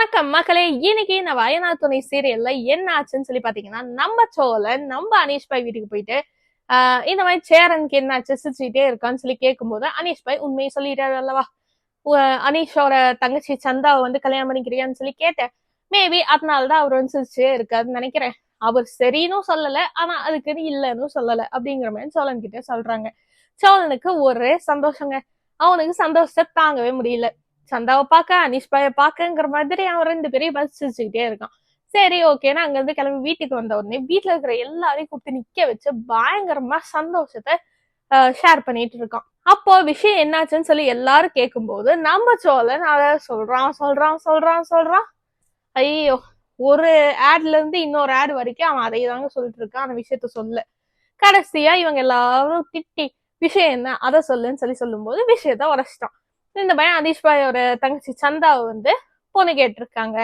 வணக்கம் மக்களே. இன்னைக்கு இந்த வயநாடு துணை சீரியல்ல என்ன ஆச்சுன்னு சொல்லி பாத்தீங்கன்னா, நம்ம சோழன் நம்ம அனீஷ் பாய் வீட்டுக்கு போயிட்டு இந்த மாதிரி சேரனுக்கு என்ன ஆச்சு சிரிச்சுட்டே இருக்கான்னு சொல்லி கேட்கும்போது அனீஷ் பாய் உண்மையை சொல்லிட்டாரு அல்லவா. அனீஷோட தங்கச்சி சந்தாவை வந்து கல்யாணம் பண்ணிக்கிறியான்னு சொல்லி கேட்டேன். மேபி அதனாலதான் அவர் வந்து சிரிச்சே இருக்காதுன்னு நினைக்கிறேன். அவர் சரின்னு சொல்லல, ஆனா அதுக்குன்னு இல்லன்னு சொல்லல அப்படிங்கிற மாதிரி சோழன் கிட்ட சொல்றாங்க. சோழனுக்கு ஒரே சந்தோஷங்க. அவனுக்கு சந்தோஷத்தை தாங்கவே முடியல. சந்தாவை பார்க்க அனீஷ் பாய பாக்கங்கிற மாதிரி அவன் 2 பேரையும் பசிச்சுக்கிட்டே இருக்கான். சரி ஓகேன்னா அங்க இருந்து கிளம்பி வீட்டுக்கு வந்த உடனே வீட்டுல இருக்கிற எல்லாரையும் கூப்பிட்டு நிக்க வச்சு பயங்கரமா சந்தோஷத்தை ஷேர் பண்ணிட்டு இருக்கான். அப்போ விஷயம் என்னாச்சுன்னு சொல்லி எல்லாரும் கேட்கும்போது நம்ம சோழன் அத சொல்றான். ஐயோ, ஒரு ஆட்ல இருந்து இன்னொரு ஆட் வரைக்கும் அவன் அதை தாங்க சொல்லிட்டு இருக்கான். அந்த விஷயத்த சொல்ல கடைசியா இவங்க எல்லாரும் திட்டி விஷயம் என்ன அதை சொல்லுன்னு சொல்லும் போது விஷயத்த உரைச்சிட்டான். இந்த பையன் அனீஷ் பாயோட தங்கச்சி சந்தாவை வந்து பொண்ணு கேட்டிருக்காங்க.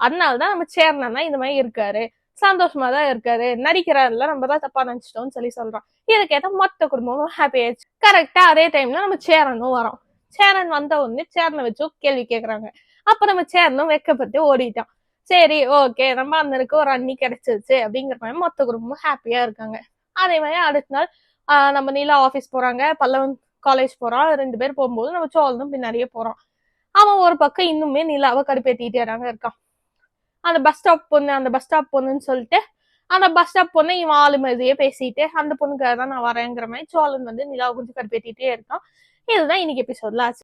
அதனாலதான் நம்ம சேர்னா இந்த மாதிரி இருக்காரு, சந்தோஷமா தான் இருக்காரு, நடிக்கிறாருல, நம்ம தான் தப்பா நினைச்சிட்டோம்னு சொல்றான். இதை கேட்டா மொத்த குடும்பமும் ஹாப்பி ஆயிடுச்சு. கரெக்டா அதே டைம்ல நம்ம சேரனும் வரோம். சேரன் வந்த உடனே சேர்னை வச்சு கேள்வி கேட்கறாங்க. அப்ப நம்ம சேர்னும் வெக்கப்பட்டு ஓடிட்டான். சரி ஓகே, நம்ம அண்ணனுக்கு ஒரு அண்ணி கிடைச்சிருச்சு அப்படிங்கிற மாதிரி மொத்த குடும்பமும் ஹாப்பியா இருக்காங்க. அதே மாதிரி அடுத்த நாள் நம்ம நீலா ஆபீஸ் போறாங்க, பல்லவன் காலேஜ் போறான். 2 பேர் போகும்போது நம்ம சோழனும் பின்னாடியே போறான். அவன் ஒரு பக்கம் இன்னுமே நிலாவை கடுப்பேத்திட்டே இருக்கான். அந்த பஸ் ஸ்டாப் பொண்ணுன்னு சொல்லிட்டு அந்த பஸ் ஸ்டாப் பொண்ணு இவன் ஆளு மாதிரியே பேசிட்டு அந்த பொண்ணுக்காக தான் நான் வரேங்கிற மாதிரி சோழன் வந்து நிலாவை கொஞ்சம் கடுப்பேத்திட்டே இருக்கான். இதுதான் இன்னைக்கு எபிசோட்ல ஆச்சு.